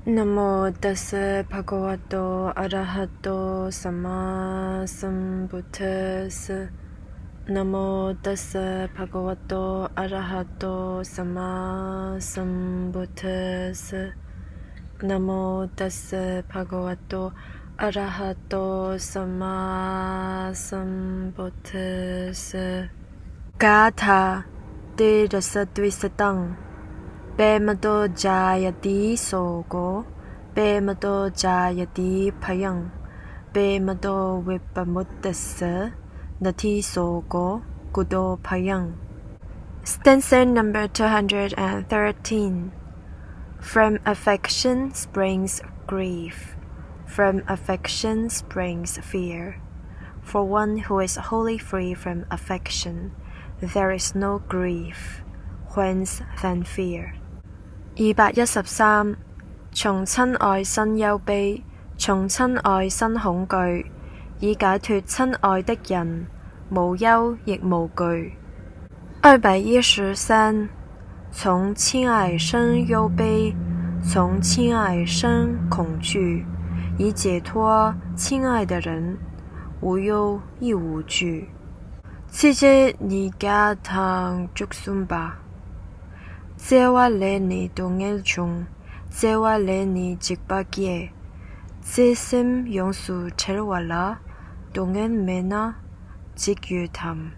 Namo tassa bhagavato arahato sama sambuddhassa. Namo tassa bhagavato arahato sama sambuddhassa. Namo tassa bhagavato arahato sama sambuddhassa. Gatha te rasadvisadang. Pemado jayati sogo, Pemado jayati payang, Pemado vipamuttassa, Nati sogo, Kudo payang. Stanza number 213. From affection springs grief, from affection springs fear. For one who is wholly free from affection, there is no grief, whence than fear. 213. 從親愛生憂悲，從親愛生恐懼，以解脫親愛的人，無憂亦無懼。213. 從親愛生憂悲，從親愛生恐懼，以解脫親愛的人，無憂亦無懼。Cije ni gatang juksumba. Zewa le ni dongel chung, Zewa le ni jikbagie, Zesim yongsu cherwala, Dongel mena jikyu tam.